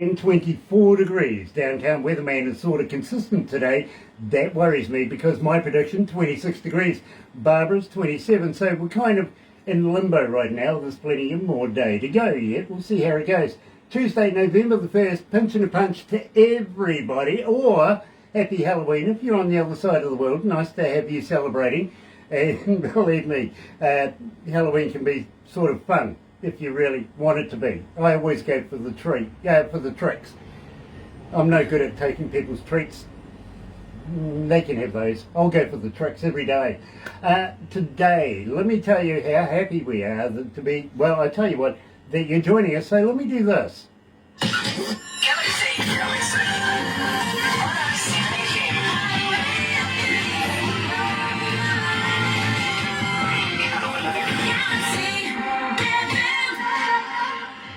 And 24 degrees. Downtown weatherman is sort of consistent today. That worries me because my prediction, 26 degrees. Barbara's 27, so we're kind of in limbo right now. There's plenty of more day to go yet. We'll see how it goes. Tuesday, November the 1st, pinch and a punch to everybody, or happy Halloween if you're on the other side of the world. Nice to have you celebrating. And believe me, Halloween can be sort of fun if you really want it to be. I always go for the for the tricks. I'm no good at taking people's treats. They can have those. I'll go for the tricks every day. Today, let me tell you how happy we are to be, well, I tell you what, that you're joining us, so let me do this.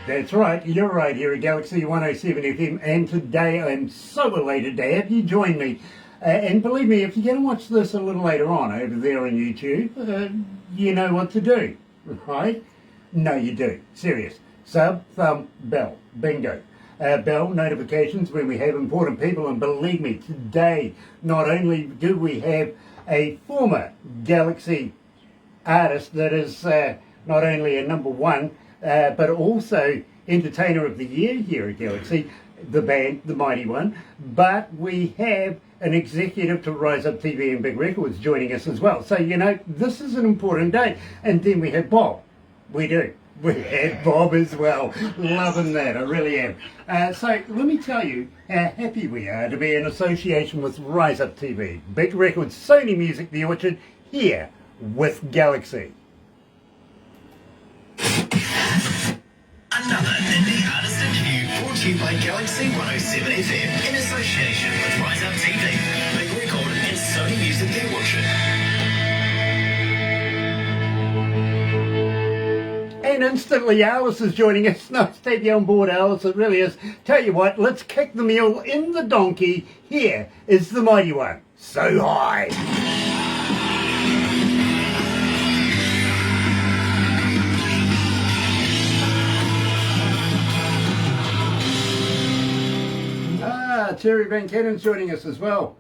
That's right, you're right here at Galaxy 107 FM, and today I'm so elated to have you join me. And believe me, if you're going to watch this a little later on over there on YouTube, you know what to do, right? No, you do. Serious. Sub, thumb, bell. Bingo. Bell notifications when we have important people, and believe me, today not only do we have a former Galaxy artist that is not only a #1, but also Entertainer of the Year here at Galaxy, the band, the mighty one. But we have an executive to Rise Up TV and Big Records joining us as well. So, you know, this is an important day. And then we have Bob. We do. We have Bob as well. Loving that, I really am. So let me tell you how happy we are to be in association with Rise Up TV, Big Records, Sony Music, The Orchard, here with Galaxy. Another indie artist interview brought to you by Galaxy 107 FM in association with Rise Up TV, Big Record and Sony Music The Orchard. And instantly Alice is joining us. Nice to have you on board, Alice, it really is. Tell you what, let's kick the mule in the donkey. Here is the mighty one, So High. Terry Van Cannon's joining us as well.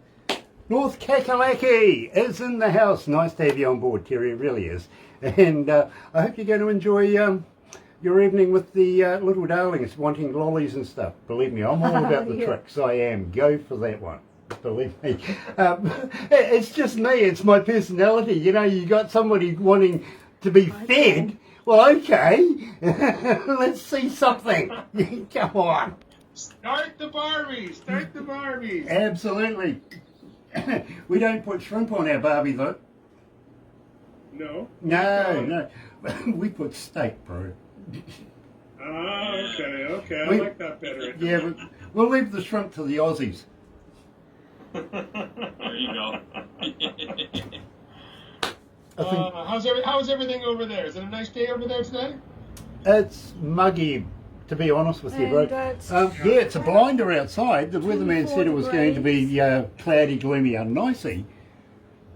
North Kakalaki is in the house. Nice to have you on board, Terry, it really is. And I hope you're going to enjoy your evening with the little darlings wanting lollies and stuff. Believe me, I'm all about the tricks. I am. Go for that one. Believe me. It's just me. It's my personality. You know, you got somebody wanting to be fed. Well, okay. Let's see something. Come on. Start the Barbies! Start the Barbies! Absolutely. We don't put shrimp on our Barbie, though. No? No. We put steak, bro. Ah, okay. I like that better. Yeah, but we'll leave the shrimp to the Aussies. There you go. How's everything over there? Is it a nice day over there today? It's muggy, to be honest with you, bro. Yeah, it's a blinder outside. The weatherman said it was going to be cloudy, gloomy, unnicey.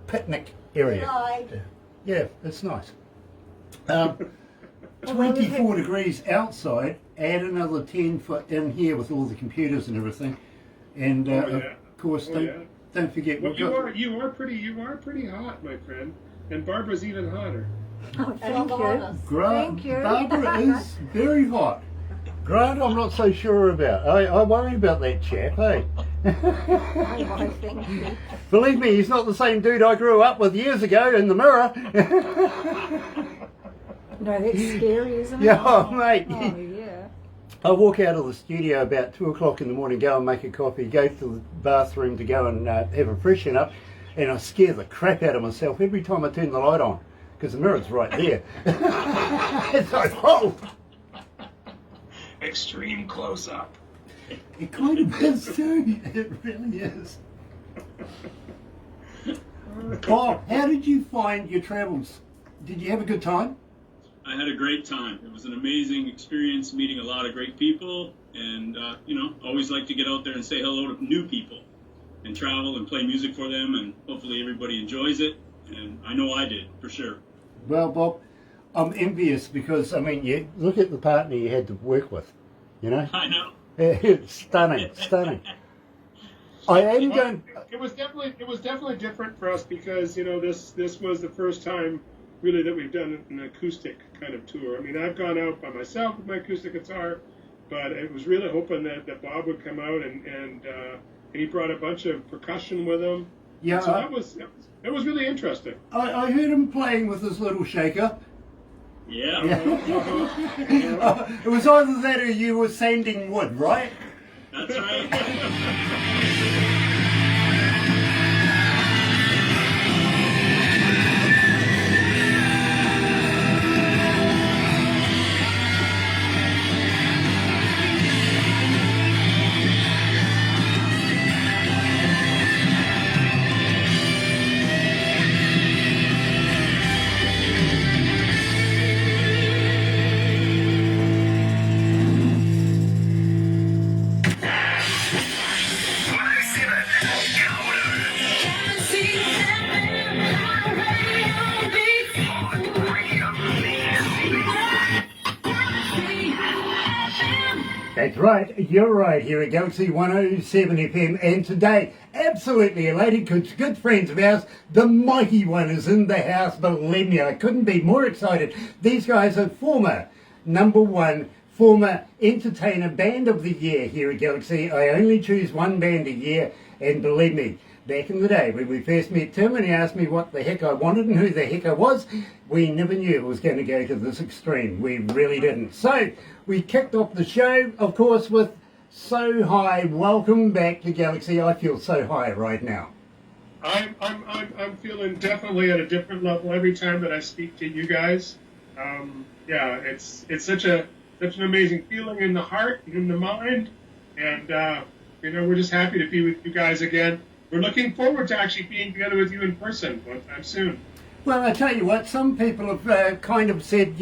Picnic area. Yeah, it's nice. 24 degrees outside. Add another 10 for in here with all the computers and everything. And of course, don't forget. Well, you are pretty hot, my friend. And Barbara's even hotter. Oh, thank you. Barbara is very hot. Grant, I'm not so sure about. I worry about that chap, hey? Believe me, he's not the same dude I grew up with years ago in the mirror. No, that's scary, isn't it? Yeah, mate. Oh, yeah. I walk out of the studio about 2 o'clock in the morning, go and make a coffee, go to the bathroom to go and have a freshen up, and I scare the crap out of myself every time I turn the light on, because the mirror's right there. It's like, oh! Extreme close-up. It kind of is too. It really is. Bob, how did you find your travels? Did you have a good time? I had a great time. It was an amazing experience meeting a lot of great people, and always like to get out there and say hello to new people and travel and play music for them, and hopefully everybody enjoys it, and I know I did, for sure. Well, Bob, I'm envious because, I mean, you look at the partner you had to work with, you know? I know. It's stunning, stunning. I am going. It was definitely different for us because this was the first time really that we've done an acoustic kind of tour. I mean, I've gone out by myself with my acoustic guitar, but it was really hoping that Bob would come out and he brought a bunch of percussion with him. Yeah, so that was really interesting. I heard him playing with his little shaker. Yeah. It was either that or you were sanding wood, right? That's right. That's right, you're right, here at Galaxy 107 FM, and today, absolutely elated, good friends of ours, the Mighty One is in the house, believe me, I couldn't be more excited. These guys are former entertainer band of the year here at Galaxy. I only choose one band a year, and believe me, back in the day when we first met Tim and he asked me what the heck I wanted and who the heck I was, we never knew it was going to go to this extreme. We really didn't. So we kicked off the show, of course, with So High. Welcome back to Galaxy. I feel so high right now. I'm feeling definitely at a different level every time that I speak to you guys. Yeah, it's such an amazing feeling in the heart, in the mind, and we're just happy to be with you guys again. We're looking forward to actually being together with you in person one time soon. Well, I tell you what, some people have kind of said,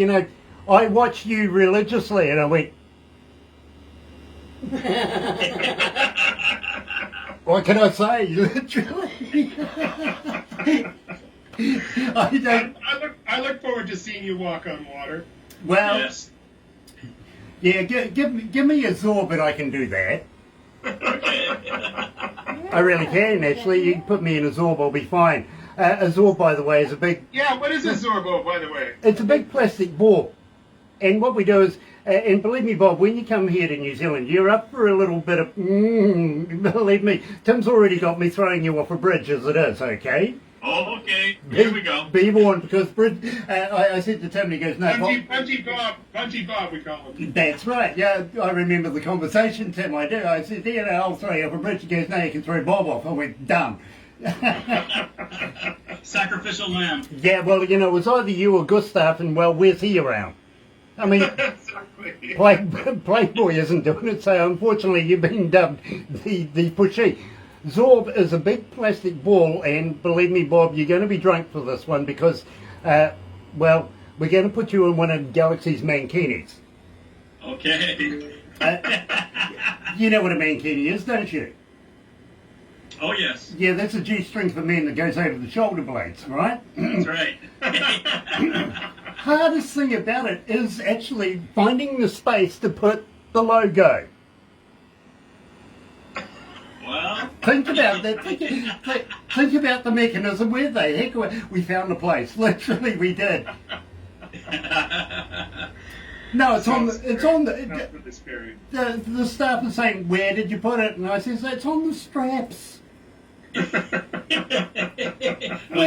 I watch you religiously, and I went, what can I say? Literally. I look forward to seeing you walk on water. Well, Yes. yeah, give me a Zorb and I can do that. I really can, actually. You can put me in a Zorb, I'll be fine. A Zorb, by the way, is a big... Yeah, what is a Zorbo, by the way? It's a big plastic ball. And what we do is, and believe me, Bob, when you come here to New Zealand, you're up for a little bit of... believe me, Tim's already got me throwing you off a bridge as it is, okay? Oh, okay. Here we go. Be warned, because I said to Tim, he goes, no, Punchy Bob, we call him. That's right, yeah, I remember the conversation, Tim, I do. I said, I'll throw you off a bridge. He goes, no, you can throw Bob off. I went, done. Sacrificial lamb. Yeah, well, it was either you or Gustav, and well, where's he around? I mean, Playboy isn't doing it, so unfortunately you've been dubbed the pushy. Zorb is a big plastic ball, and believe me, Bob, you're going to be drunk for this one because, we're going to put you in one of Galaxy's mankinis. Okay. You know what a mankini is, don't you? Oh, yes. Yeah, that's a G-string for men that goes over the shoulder blades, right? That's right. Hardest thing about it is actually finding the space to put the logo. Well, Think about that. Think about the mechanism. Where the heck we found the place? Literally, we did. No, it's on the staff is saying, where did you put it? And I says, it's on the straps. I'll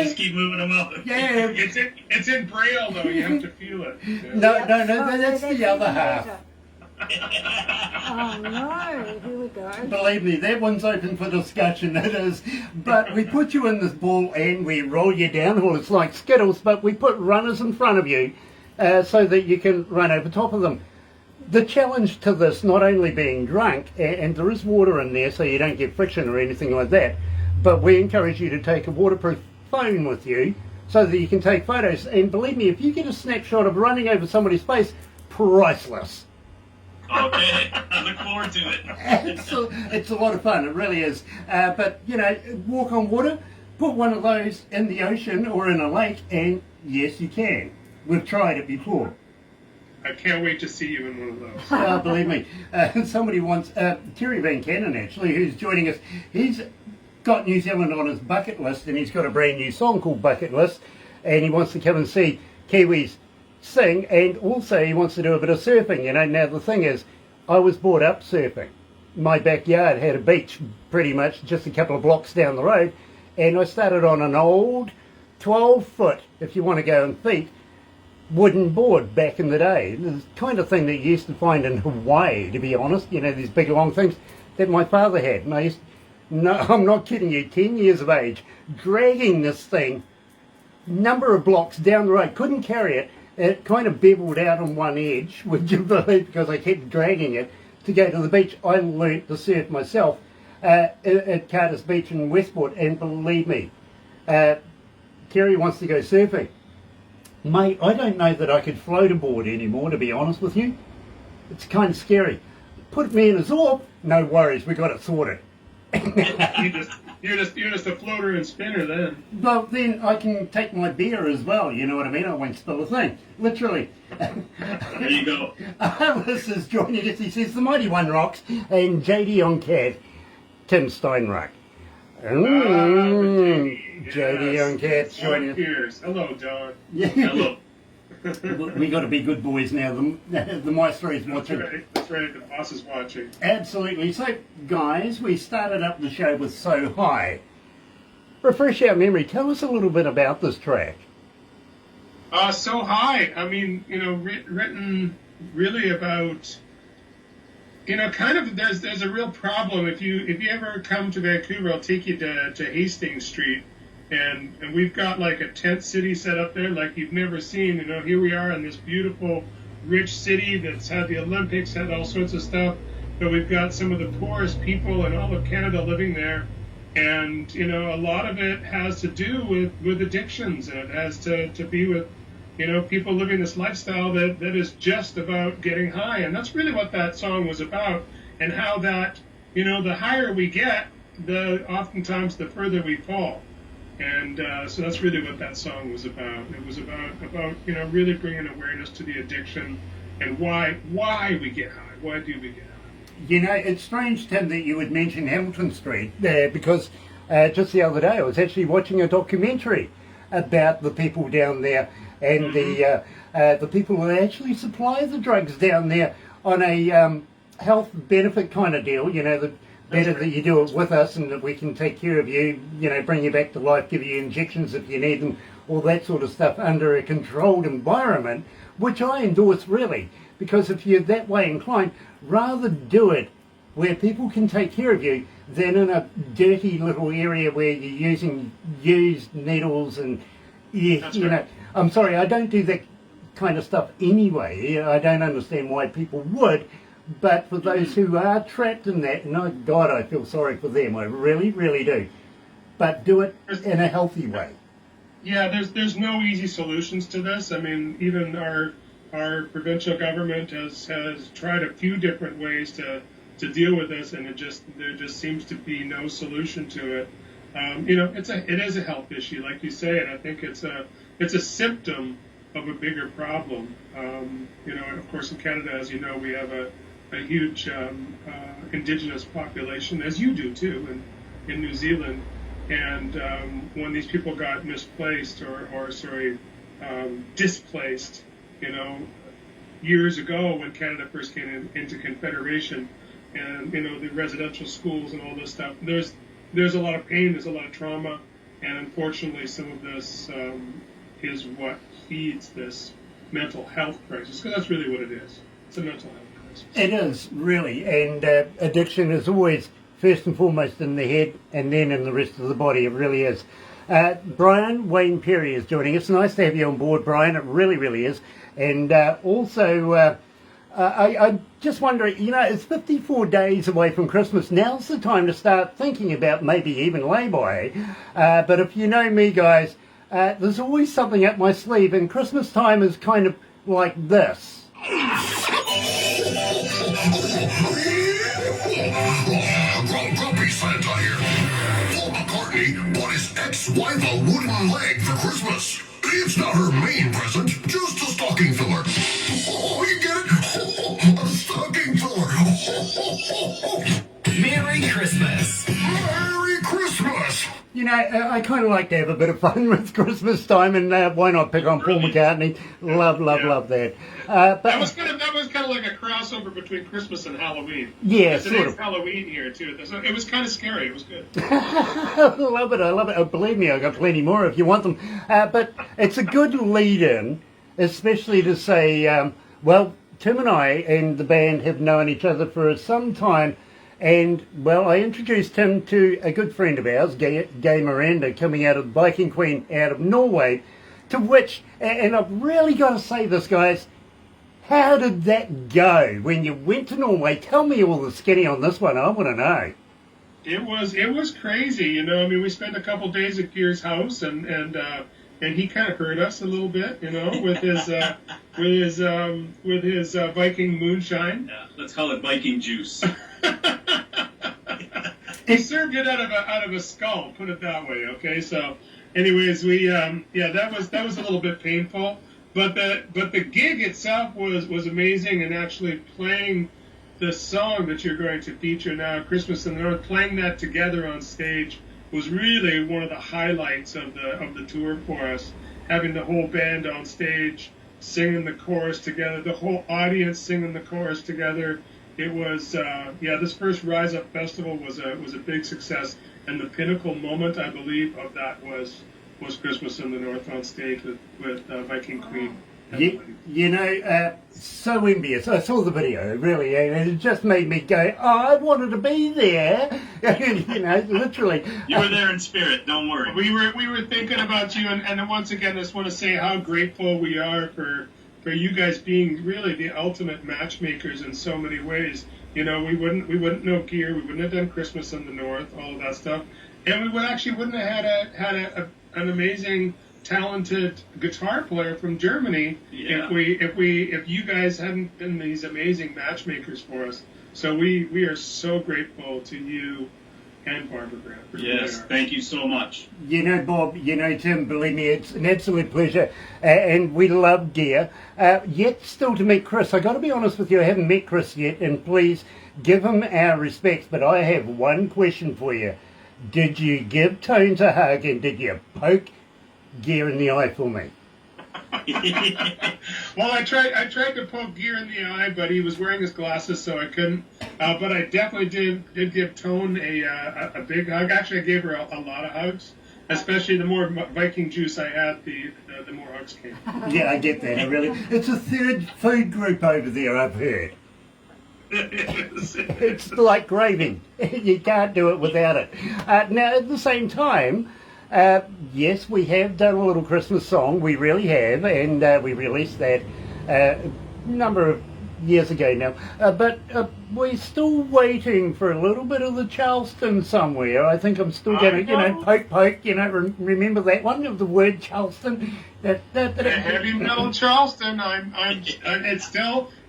just keep moving them up. Yeah. It's in Braille, though. You have to feel it. Yeah. No, that's the other half. Oh no, here we go. Believe me, that one's open for discussion, it is. But we put you in this ball and we roll you down. Well, it's like Skittles, but we put runners in front of you so that you can run over top of them. The challenge to this, not only being drunk, and there is water in there so you don't get friction or anything like that, but we encourage you to take a waterproof phone with you so that you can take photos. And believe me, if you get a snapshot of running over somebody's face, priceless. Okay, I look forward to it. It's a lot of fun, it really is. But, walk on water, put one of those in the ocean or in a lake, and yes, you can. We've tried it before. I can't wait to see you in one of those. Believe me, somebody wants, Terry Van Cannon actually, who's joining us, he's got New Zealand on his bucket list, and he's got a brand new song called Bucket List, and he wants to come and see Kiwis sing, and also he wants to do a bit of surfing. Now the thing is, I was brought up surfing. My backyard had a beach pretty much just a couple of blocks down the road, and I started on an old 12-foot, if you want to go in feet, wooden board back in the day. The kind of thing that you used to find in Hawaii, to be honest, these big long things that my father had. And I used, no, I'm not kidding you, 10 years of age, dragging this thing number of blocks down the road, couldn't carry it. It kind of beveled out on one edge, would you believe, because I kept dragging it to go to the beach. I learnt to surf myself at Carter's Beach in Westport, and believe me, Terry wants to go surfing. Mate, I don't know that I could float a board anymore, to be honest with you. It's kind of scary. Put me in a Zorb, no worries, we got it sorted. You're just a floater and spinner then. Well, then I can take my beer as well, you know what I mean? I won't spill a thing, literally. There you go. Alice is joining us. He says, the Mighty One rocks, and JD on cat, Tim Steinrock. JD on cat joining us. Cheers. Hello, John. Hello. We got to be good boys now. The maestro's watching. That's right. The boss is watching. Absolutely. So, guys, we started up the show with So High. Refresh our memory. Tell us a little bit about this track. So High. I mean, written really about, kind of. There's a real problem if you ever come to Vancouver. I'll take you to Hastings Street. And we've got like a tent city set up there like you've never seen. Here we are in this beautiful, rich city that's had the Olympics, had all sorts of stuff. But we've got some of the poorest people in all of Canada living there. And, a lot of it has to do with addictions. And it has to be with, people living this lifestyle that is just about getting high. And that's really what that song was about. And how that, the higher we get, oftentimes the further we fall. And so that's really what that song was about. It was about really bringing awareness to the addiction and why we get high. Why do we get high? It's strange, Tim, that you would mention Hamilton Street there, because just the other day I was actually watching a documentary about the people down there and the people who actually supply the drugs down there on a health benefit kind of deal. The better that you do it with us, and that we can take care of you, bring you back to life, give you injections if you need them, all that sort of stuff under a controlled environment, which I endorse really, because if you're that way inclined, rather do it where people can take care of you than in a dirty little area where you're using used needles and, Right. I'm sorry, I don't do that kind of stuff anyway. I don't understand why people would. But for those who are trapped in that, God, I feel sorry for them. I really, really do. But do it in a healthy way. Yeah, there's no easy solutions to this. I mean, even our provincial government has tried a few different ways to deal with this, and there just seems to be no solution to it. It is a health issue, like you say, and I think it's a symptom of a bigger problem. And of course in Canada, as you know, we have a huge indigenous population, as you do too, in New Zealand. And when these people got misplaced displaced, years ago when Canada first came into Confederation, and the residential schools and all this stuff, there's a lot of pain, there's a lot of trauma, and unfortunately some of this is what feeds this mental health crisis, because that's really what it is. It's a mental health crisis. It is, really, and addiction is always first and foremost in the head and then in the rest of the body. It really is. Brian Wayne Perry is joining us. Nice to have you on board, Brian. It really, really is. And also, I just wonder, it's 54 days away from Christmas. Now's the time to start thinking about maybe even lay-by. But if you know me, guys, there's always something up my sleeve, and Christmas time is kind of like this. Grumpy Santa here. Paul McCartney bought his ex-wife a wooden leg for Christmas. It's not her main present, just a stocking filler. Oh, he ho, ho. Merry Christmas. Merry Christmas. You know, I kind of like to have a bit of fun with Christmas time, and why not pick on Paul McCartney? Love that. That was kind of like a crossover between Christmas and Halloween. Yeah, It sort is of. Halloween here too. So it was kind of scary. It was good. I love it. Oh, believe me, I've got plenty more if you want them. But it's a good lead-in, especially to say, well, Tim and I and the band have known each other for some time. And, well, I introduced him to a good friend of ours, Gay Miranda, coming out of Viking Queen out of Norway, to which, and I've really got to say this, guys, how did that go when you went to Norway? Tell me all the skinny on this one. I want to know. It was crazy, you know. I mean, we spent a couple days at Gear's house, and he kind of hurt us a little bit, you know, with his Viking moonshine. Yeah, let's call it Viking juice. He served it out of a skull, put it that way. Okay, so, anyways, we that was a little bit painful, but the gig itself was amazing, and actually playing the song that you're going to feature now, Christmas in the North, playing that together on stage was really one of the highlights of the tour for us. Having the whole band on stage singing the chorus together, the whole audience singing the chorus together. It was this first Rise Up Festival was a big success, and the pinnacle moment, I believe, of that was Christmas in the North on stage with Viking Queen. You know, so envious. I saw the video, really, and it just made me go, oh, I wanted to be there. You know, literally. You were there in spirit, don't worry. We were thinking about you, and once again, I just want to say how grateful we are for you guys being really the ultimate matchmakers in so many ways. You know, we wouldn't know Gear, we wouldn't have done Christmas in the North, all of that stuff, and we wouldn't have had an amazing, talented guitar player from Germany if you guys hadn't been these amazing matchmakers for us. So we are so grateful to you and Barbara Grant. Yes, thank you so much. You know, Bob, you know, Tim, believe me, it's an absolute pleasure, and we love Gear. Yet still to meet Chris. I got to be honest with you, I haven't met Chris yet, and please give him our respects, but I have one question for you. Did you give Tones a hug, and did you poke Gear in the eye for me? Well, I tried to poke Gear in the eye, but he was wearing his glasses, so I couldn't. But I definitely did give Tone a big hug. Actually, I gave her a lot of hugs. Especially the more Viking juice I had, the more hugs came. Yeah, I get that. It's a third food group over there, I've heard. It's like gravy. You can't do it without it. Now, at the same time, yes, we have done a little Christmas song. We really have, and we released that a number of years ago now. But we're still waiting for a little bit of the Charleston somewhere. I think I'm still going to, poke, remember that one of the word Charleston? The heavy metal Charleston.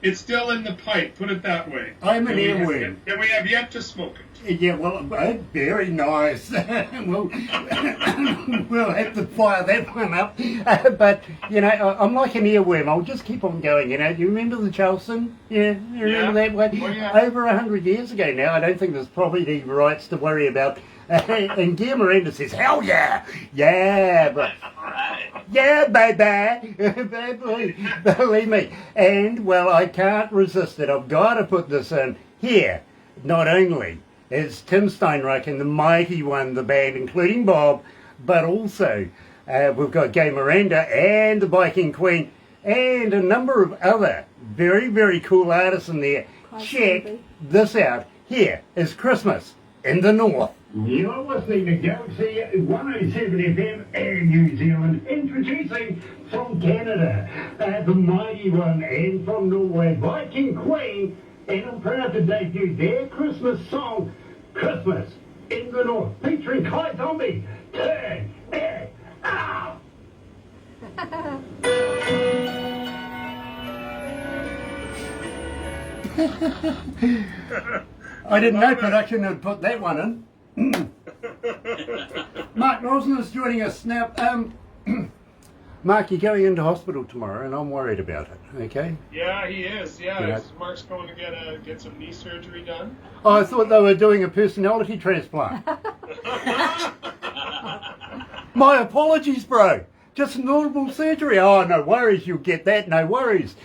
It's still in the pipe. Put it that way. I'm an earworm. And we have yet to smoke it. Yeah, well, very nice. we'll have to fire that one up. But, you know, I'm like an earworm. I'll just keep on going, you know. Do you remember the Charleston? Yeah, you remember that one? Oh, yeah. Over 100 years ago now. I don't think there's property rights to worry about. And Guy Miranda says, hell yeah! Yeah, but... Yeah, baby! Believe me. And, well, I can't resist it. I've got to put this in here. Not only is Tim Steinreich and the Mighty One, the band, including Bob, but also we've got Gay Miranda and the Viking Queen and a number of other very, very cool artists in there. Check this out. Here is Christmas in the North. You're listening to Galaxy 107 FM in New Zealand, introducing from Canada, the Mighty One, and from Norway, Viking Queen, and I'm proud to debut their Christmas song, Christmas in the North, featuring Kai Zombie. Turn it out! I didn't know production had put that one in. Mark Rosner is joining us now. Mark, you're going into hospital tomorrow, and I'm worried about it. Okay. Yeah, he is. Yeah, You know. Mark's going to get some knee surgery done. Oh, I thought they were doing a personality transplant. My apologies, bro. Just normal surgery. Oh, no worries. You'll get that. No worries.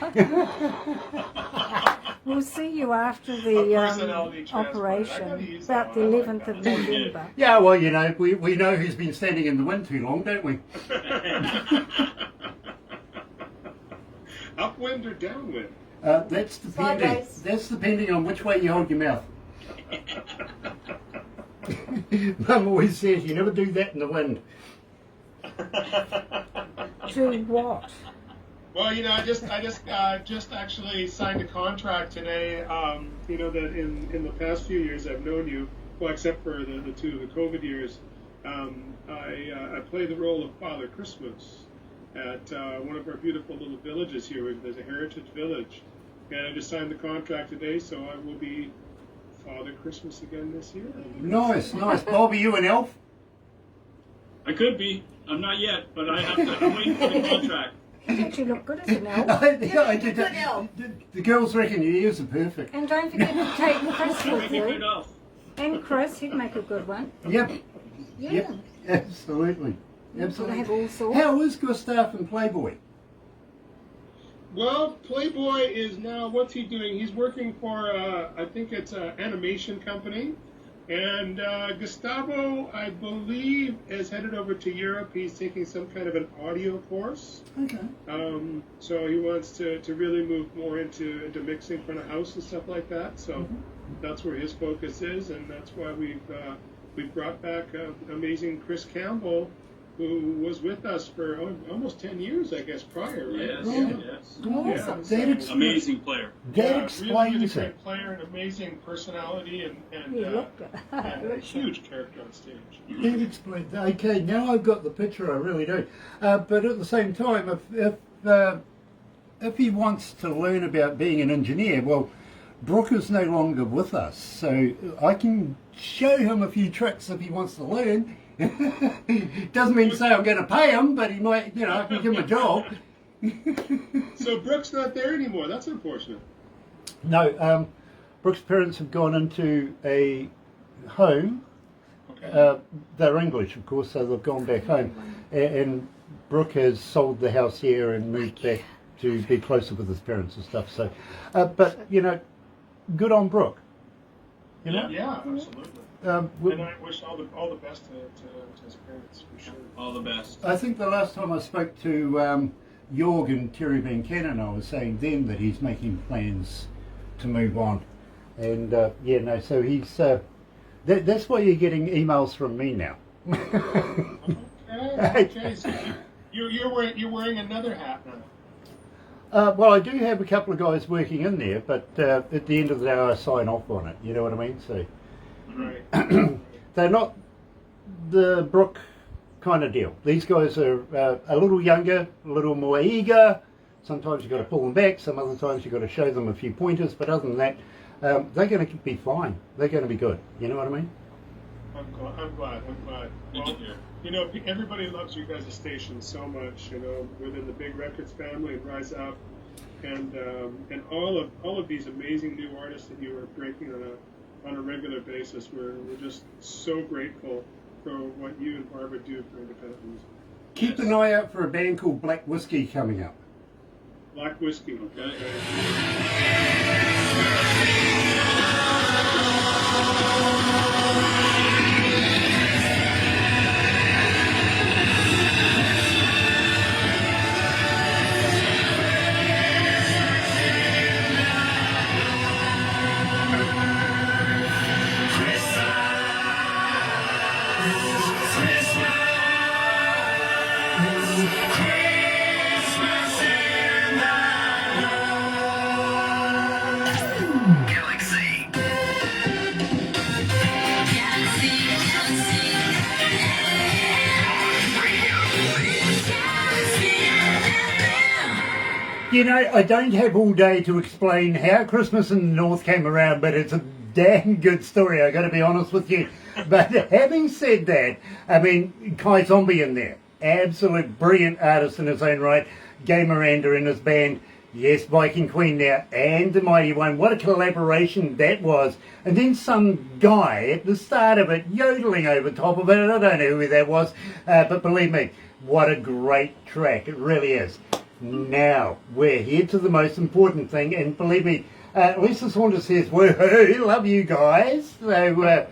We'll see you after A the personality transplant. I gotta operation, use that about the one. I like 11th of that. November. Yeah, well, you know, we know who's been standing in the wind too long, don't we? Upwind or downwind? That's depending. Sideways. That's depending on which way you hold your mouth. Mum always says you never do that in the wind. To what? Well, you know, I just actually signed a contract today. You know that in the past few years I've known you, well, except for the two of the COVID years. I play the role of Father Christmas at one of our beautiful little villages here. There's a heritage village, and I just signed the contract today, so I will be Father Christmas again this year. Nice, nice. Bob, are you an elf? I could be. I'm not yet, but I have to. I'm waiting for the contract. You actually look good as an elf. Yeah, I did that. The girls reckon your ears are perfect. And don't forget to take Chris I with make a good you. elf. And Chris, he'd make a good one. Yep, Yeah. yep, absolutely. You've got to Absolutely. have all sorts. How is Gustav and Playboy? Well, Playboy is now, what's he doing? He's working for, I think it's an animation company. And Gustavo, I believe, is headed over to Europe. He's taking some kind of an audio course. Okay. So he wants to really move more into mixing front of house and stuff like that. So that's where his focus is, and that's why we've brought back amazing Chris Campbell, who was with us for almost 10 years, I guess, prior, right? Yes, Yeah. yes. Awesome. That explains, Amazing player. that Really, really explains great it. player, an amazing personality, and You look a good. huge character on stage. That explains. Okay, now I've got the picture. I really do. But at the same time, if he wants to learn about being an engineer, well, Brooke is no longer with us, so I can show him a few tricks if he wants to learn. Doesn't mean to say I'm going to pay him, but he might, you know, I can give him a job. So Brooke's not there anymore. That's unfortunate. No, Brooke's parents have gone into a home. Okay. They're English, of course, so they've gone back home. And Brooke has sold the house here and moved back to be closer with his parents and stuff. So, but you know, good on Brooke. You know, Yeah, absolutely. we- And I wish all the best to his parents for sure. All the best. I think the last time I spoke to Jorg and Terry Van Cannon, I was saying then that he's making plans to move on. And yeah, no, so he's. That's why you're getting emails from me now. Okay. So you're wearing another hat now. Well, I do have a couple of guys working in there, but at the end of the day, I sign off on it. You know what I mean? So Right. they're not the Brooke kind of deal. These guys are a little younger, a little more eager. Sometimes you've got to pull them back. Some other times you've got to show them a few pointers. But other than that, they're going to be fine. They're going to be good. You know what I mean? I'm glad. Good to Well, hear. you know, everybody loves you guys' station so much. You know, within the Big Records family and Rise Up, and all of these amazing new artists that you are breaking on a regular basis. We're just so grateful for what you and Barbara do for independent music. Keep an eye out for a band called Black Whiskey coming up. Black Whiskey. Okay. Galaxy. You know, I don't have all day to explain how Christmas in the North came around, but it's a damn good story, I got to be honest with you. But having said that, I mean, Kai Zombie in there. absolute brilliant artist in his own right. Gay Miranda and his band, yes, Viking Queen now, and the Mighty One. What a collaboration that was. And then some guy at the start of it yodeling over top of it. I don't know who that was, but believe me, what a great track. It really is. Now, we're here to the most important thing, and believe me, Lisa Saunders says, woohoo, love you guys. So,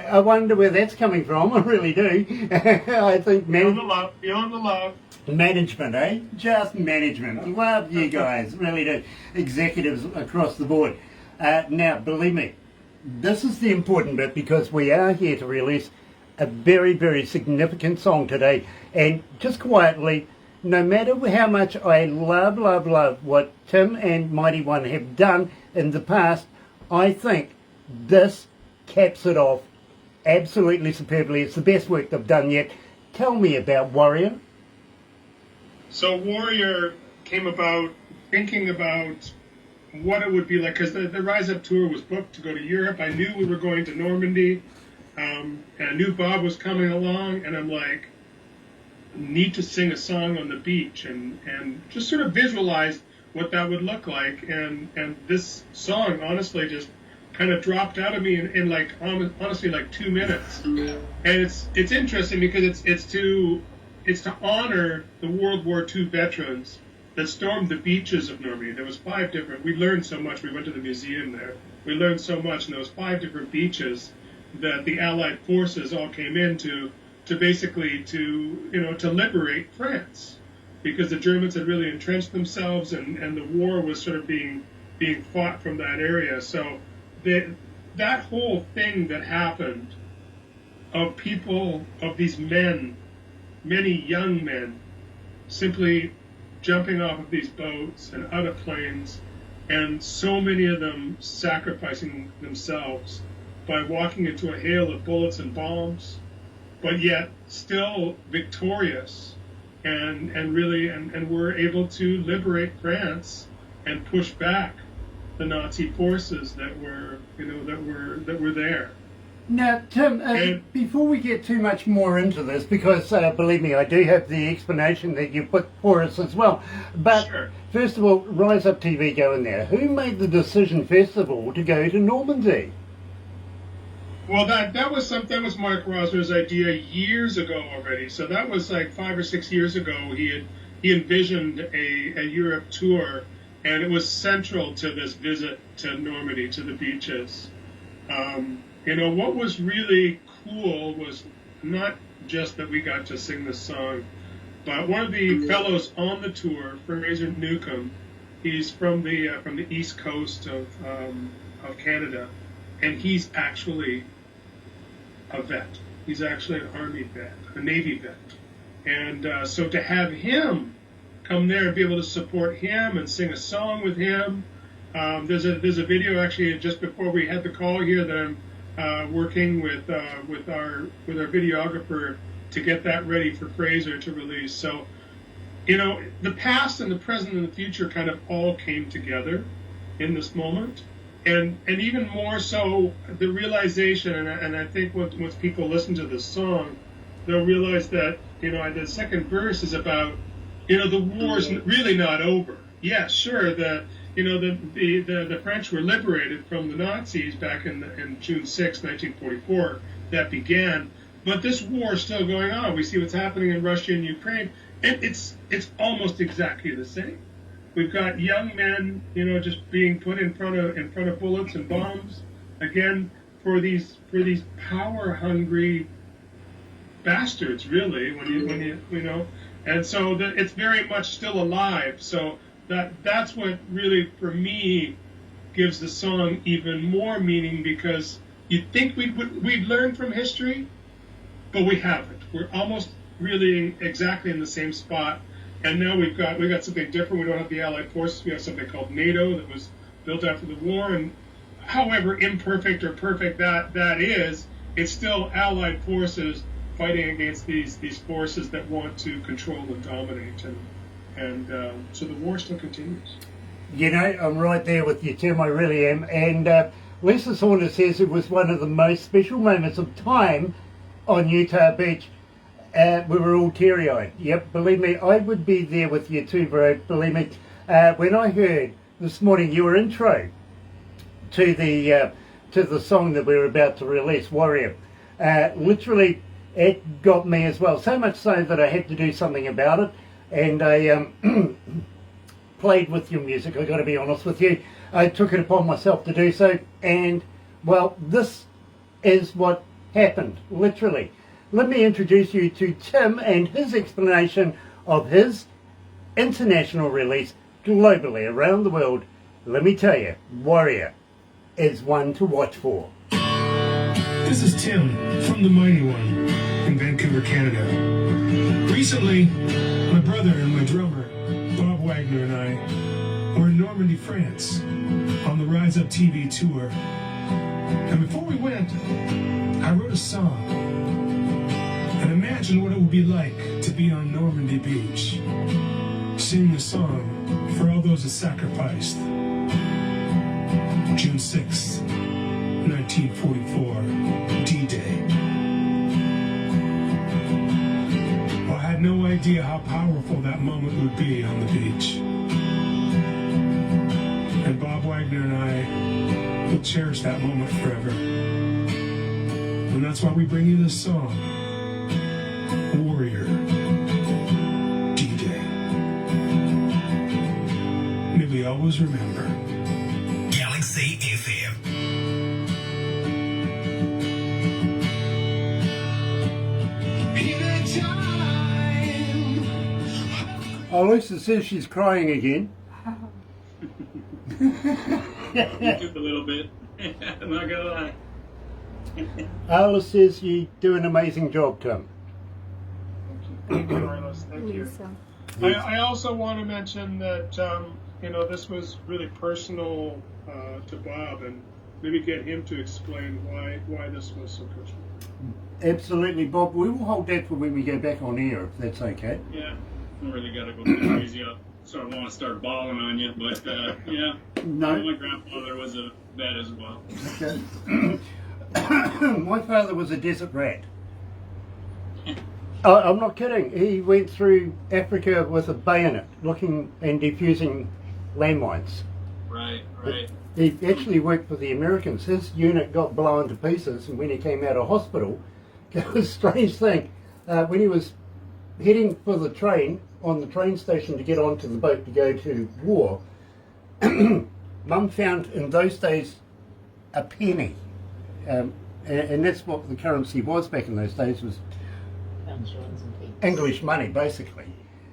I wonder where that's coming from. I really do. I think Beyond the love. management, eh? Just management. Love you guys. Really do. Executives across the board. Now, believe me, this is the important bit because we are here to release a very, very significant song today. And just quietly, no matter how much I love what Tim and Mighty One have done in the past, I think this caps it off absolutely superbly. It's the best work they've done yet. Tell me about Warrior. So Warrior came about thinking about what it would be like, because the Rise Up tour was booked to go to Europe. I knew we were going to Normandy, and I knew Bob was coming along, and I'm like, need to sing a song on the beach, and just sort of visualize what that would look like. And this song, honestly, just kind of dropped out of me in like honestly like 2 minutes. And it's interesting because it's to honor the World War II veterans that stormed the beaches of Normandy. There was 5 different. We learned so much. We went to the museum there. We learned so much, and there was 5 different beaches that the Allied forces all came in to basically to liberate France, because the Germans had really entrenched themselves, and the war was sort of being fought from that area. So that whole thing that happened of people, of these men, many young men, simply jumping off of these boats and out of planes, and so many of them sacrificing themselves by walking into a hail of bullets and bombs, but yet still victorious, and were able to liberate France and push back the Nazi forces that were there. Now, Tim, before we get too much more into this, because believe me, I do have the explanation that you put for us as well. But Sure. First of all, Rise Up TV going there. Who made the decision, first of all, to go to Normandy? Well, that was Mark Rosner's idea years ago already. So that was like 5 or 6 years ago. He envisioned a Europe tour, and it was central to this visit to Normandy, to the beaches. What was really cool was not just that we got to sing this song, but one of the fellows on the tour, Fraser Newcomb, he's from the east coast of Canada, and he's actually a vet. He's actually an Army vet, a Navy vet. And so to have him come there and be able to support him and sing a song with him, there's a video actually just before we had the call here that I'm working with our videographer to get that ready for Fraser to release. So, the past and the present and the future kind of all came together in this moment. And even more so, the realization, and I think once people listen to this song, they'll realize that, the second verse is about, the war's really not over. Yeah, sure, the French were liberated from the Nazis back in June 6, 1944. That began, but this war is still going on. We see what's happening in Russia and Ukraine, and it's almost exactly the same. We've got young men, just being put in front of bullets and bombs, again, for these power hungry bastards, really. When you and so it's very much still alive. So that's what really, for me, gives the song even more meaning, because you'd think we'd learn from history, but we haven't. We're almost really exactly in the same spot. And now we've got something different. We don't have the Allied forces. We have something called NATO that was built after the war. And however imperfect or perfect that is, it's still Allied forces fighting against these forces that want to control and dominate. And so the war still continues. I'm right there with you, Tim. I really am. And Lisa Saunders says it was one of the most special moments of time on Utah Beach. We were all teary-eyed. Yep, believe me, I would be there with you too, bro. Believe me. When I heard this morning your intro to the song that we were about to release, Warrior, literally it got me as well. So much so that I had to do something about it, and I played with your music. I got to be honest with you. I took it upon myself to do so, and well, this is what happened, literally. Let me introduce you to Tim and his explanation of his international release globally around the world. Let me tell you, Warrior is one to watch for. This is Tim from the Mighty One in Vancouver, Canada. Recently, my brother and my drummer, Bob Wagner, and I were in Normandy, France on the Rise Up TV tour. And before we went, I wrote a song and imagined what it would be like to be on Normandy Beach, singing the song for all those that sacrificed. June 6, 1944, D-Day. Well, I had no idea how powerful that moment would be on the beach. And Bob Wagner and I will cherish that moment forever. And that's why we bring you this song, Warrior, D-Day. May we always remember. Galaxy FM. Oh, Lisa says she's crying again. You took a little bit. I'm not gonna lie. Alice says you do an amazing job, Tim. Thank you, Carlos. Thank you. Lisa. I also want to mention that this was really personal to Bob, and maybe get him to explain why this was so personal. Absolutely, Bob. We will hold that for when we go back on air, if that's okay. Yeah, I really gotta go crazy up. So I want to start bawling on you, but yeah. No. My grandfather was a vet as well. Okay. My father was a desert rat. I'm not kidding. He went through Africa with a bayonet, looking and defusing landmines. Right. He actually worked for the Americans. His unit got blown to pieces, and when he came out of hospital, it was a strange thing. When he was heading for the train, on the train station to get onto the boat to go to war, Mum found in those days a penny. And that's what the currency was back in those days, was English money, basically.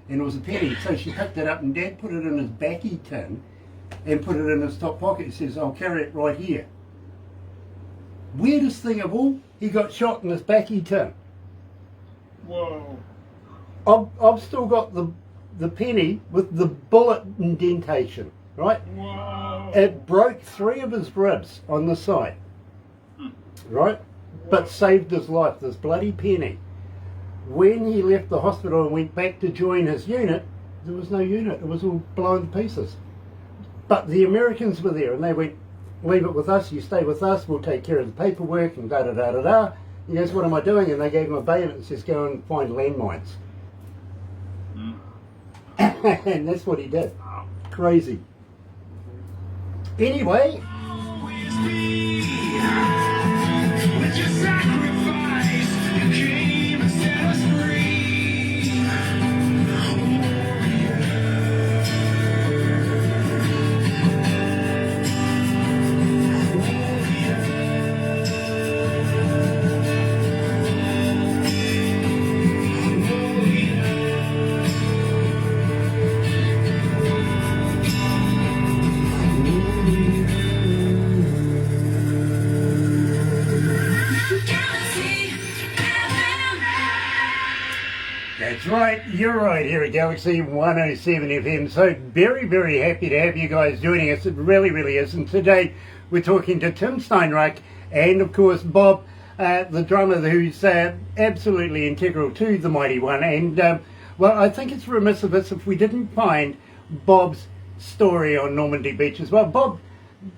And it was a penny. So she picked it up, and Dad put it in his baccy tin and put it in his top pocket. He says, I'll carry it right here. Weirdest thing of all, he got shot in his baccy tin. Whoa. I've still got the penny with the bullet indentation, right? Whoa. It broke 3 of his ribs on the side, right? But saved his life, this bloody penny. When he left the hospital and went back to join his unit, there was no unit. It was all blown to pieces. But the Americans were there, and they went, leave it with us, you stay with us, we'll take care of the paperwork, and da-da-da-da-da. He goes, what am I doing? And they gave him a bayonet and says, go and find landmines. And that's what he did. Crazy. Anyway, With your sacrifice, you came and set us free. that's right, you're right here at Galaxy 107 FM. So very, very happy to have you guys joining us. It really, really is. And today we're talking to Tim Steinreich and, of course, Bob, the drummer, who's absolutely integral to the Mighty One. And, well, I think it's remiss of us if we didn't find Bob's story on Normandy Beach as well. Bob,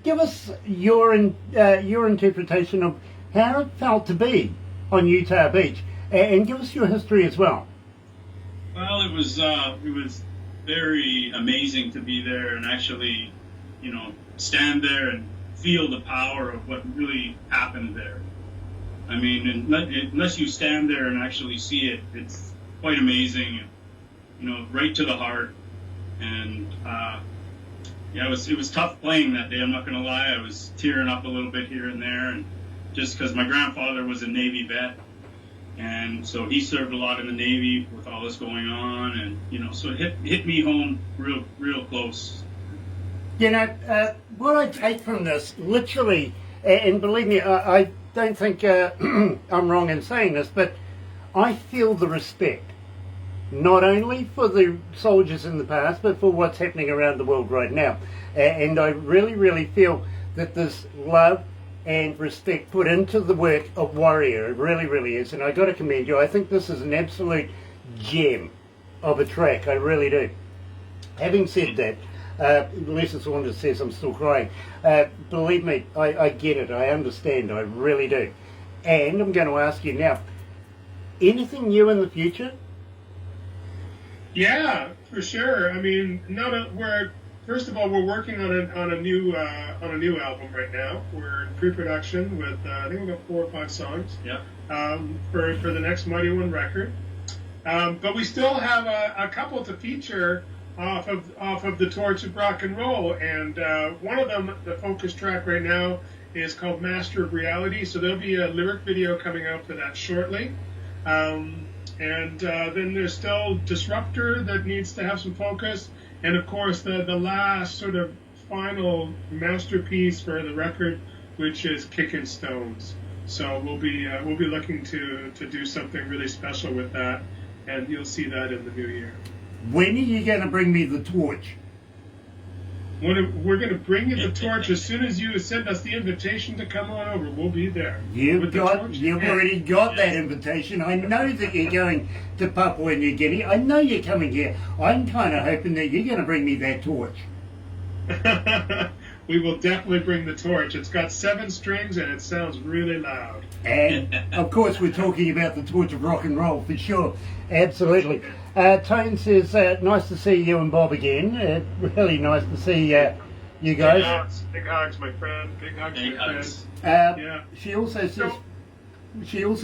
give us your interpretation of how it felt to be on Utah Beach. And give us your history as well. Well, it was very amazing to be there and actually, stand there and feel the power of what really happened there. I mean, unless you stand there and actually see it, it's quite amazing. Right to the heart. And it was tough playing that day. I'm not going to lie. I was tearing up a little bit here and there, and just because my grandfather was a Navy vet. And so he served a lot in the Navy with all this going on, and so it hit me home real close. What I take from this, literally, and believe me, I don't think I'm wrong in saying this, but I feel the respect, not only for the soldiers in the past, but for what's happening around the world right now. And I really feel that this love and respect put into the work of Warrior. It really is, and I got to commend you. I think this is an absolute gem of a track. I really do. Having said that, Lisa Saunders says I'm still crying. Believe me, I get it. I understand. I really do. And I'm going to ask you now, anything new in the future? Yeah, for sure. I mean, first of all, we're working on a new album right now. We're in pre-production with I think we've got 4 or 5 songs. Yeah. For the next Mighty One record, but we still have a couple to feature off of the torch of rock and roll, and one of them, the focus track right now, is called Master of Reality. So there'll be a lyric video coming out for that shortly. And then there's still Disruptor that needs to have some focus. And of course, the last sort of final masterpiece for the record, which is Kickin' Stones. So we'll be looking to do something really special with that, and you'll see that in the new year. When are you going to bring me the torch? We're going to bring you the torch as soon as you send us the invitation to come on over. We'll be there. You've already got that invitation. I know that you're going to Papua New Guinea. I know you're coming here. I'm kind of hoping that you're going to bring me that torch. We will definitely bring the torch. It's got 7 strings and it sounds really loud. And of course, we're talking about the torch of rock and roll for sure. Absolutely. Tone says, nice to see you and Bob again. Really nice to see you guys. Big hugs, my friend. Big hugs, Big my hugs. friend. Yeah. She also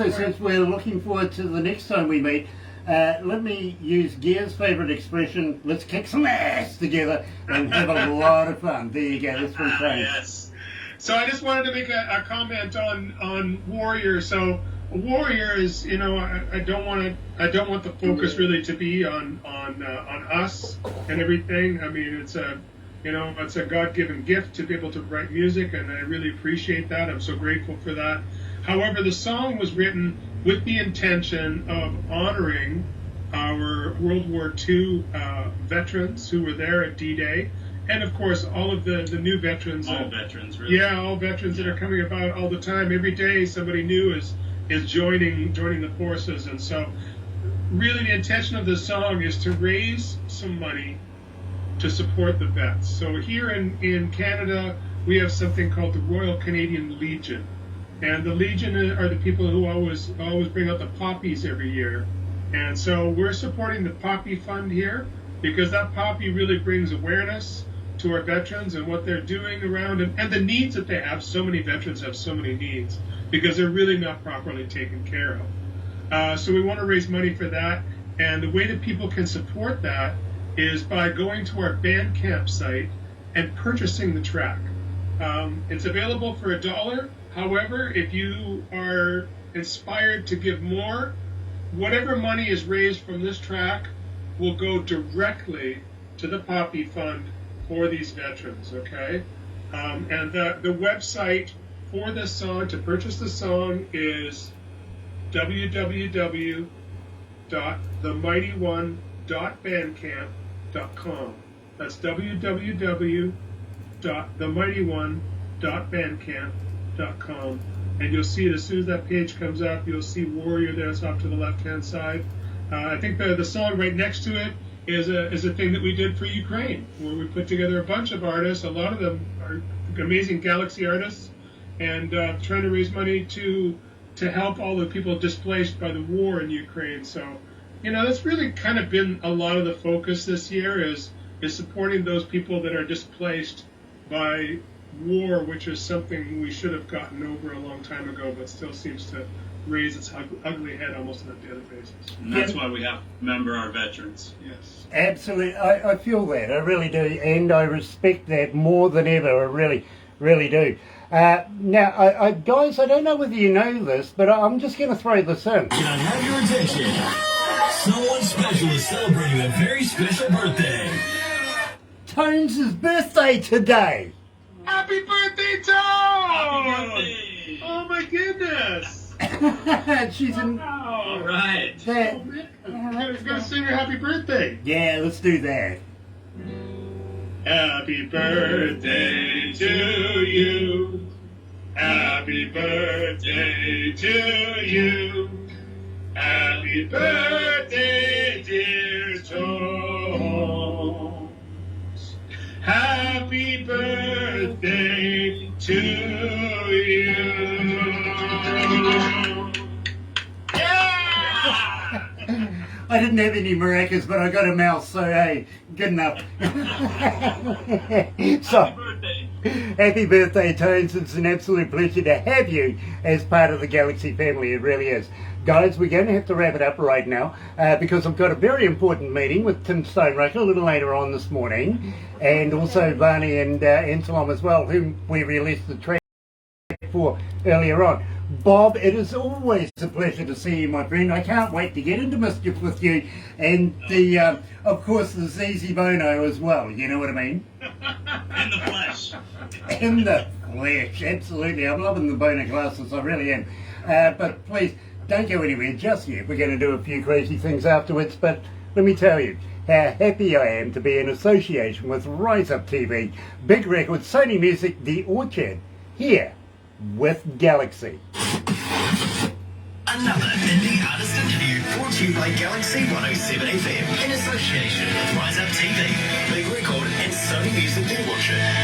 says we're looking forward to the next time we meet. Let me use Gear's favourite expression, let's kick some ass together and have a lot of fun. There you go, that's from Tone. Yes. So I just wanted to make a comment on Warrior. So Warrior is, I don't want the focus really to be on us and everything. I mean, it's a God-given gift to be able to write music, and I really appreciate that. I'm so grateful for that. However, the song was written with the intention of honoring our World War II veterans who were there at D-Day, and of course all of the new veterans. All veterans, really. Yeah, all veterans that are coming about all the time. Every day somebody new is joining the forces, and so really the intention of this song is to raise some money to support the vets. So here in Canada, we have something called the Royal Canadian Legion. And the Legion are the people who always bring out the poppies every year. And so we're supporting the Poppy Fund here because that poppy really brings awareness to our veterans and what they're doing around and the needs that they have. So many veterans have so many needs because they're really not properly taken care of. So we want to raise money for that. And the way that people can support that is by going to our Bandcamp site and purchasing the track. It's available for $1. However, if you are inspired to give more, whatever money is raised from this track will go directly to the Poppy Fund for these veterans, okay? And the website for this song, to purchase the song, is www.themightyone.bandcamp.com. That's www.themightyone.bandcamp.com, and you'll see it as soon as that page comes up. You'll see Warrior there. It's off to the left-hand side. I think the song right next to it is a thing that we did for Ukraine, where we put together a bunch of artists. A lot of them are amazing Galaxy artists, and trying to raise money to to help all the people displaced by the war in Ukraine. So, that's really kind of been a lot of the focus this year is supporting those people that are displaced by war, which is something we should have gotten over a long time ago, but still seems to raise its ugly head almost on a daily basis. And that's why we have to remember our veterans. Yes. Absolutely. I feel that. I really do. And I respect that more than ever. I really, really do. Now, guys, I don't know whether you know this, but I'm just going to throw this in. Can I have your attention? Someone special is celebrating a very special birthday. Tones' birthday today. Happy birthday, Tom! Happy birthday! Oh my goodness! She's in. All right. That, We're gonna sing her happy birthday. yeah, let's do that. Happy birthday to you. Happy birthday to you. Happy birthday, dear Tom. Happy birthday to you. Yeah! I didn't have any maracas, but I got a mouse, so hey, good enough. So, Happy birthday. happy birthday, Tones. It's an absolute pleasure to have you as part of the Galaxy family. It really is. Guys, we're going to have to wrap it up right now because I've got a very important meeting with Tim Stoneraker a little later on this morning, and also Varney and Anselm as well, whom we released the track for earlier on. Bob, it is always a pleasure to see you, my friend. I can't wait to get into mischief with you, and of course, the ZZ Bono as well. You know what I mean? In the flesh. In the flesh, absolutely. I'm loving the Bono glasses, I really am. But please, don't go anywhere just yet. We're going to do a few crazy things afterwards, but let me tell you how happy I am to be in association with Rise Up TV, Big Records, Sony Music, The Orchard, here with Galaxy. Another indie artist interview brought to you by Galaxy 107fm in association with Rise Up TV, Big Record and Sony Music The Orchard.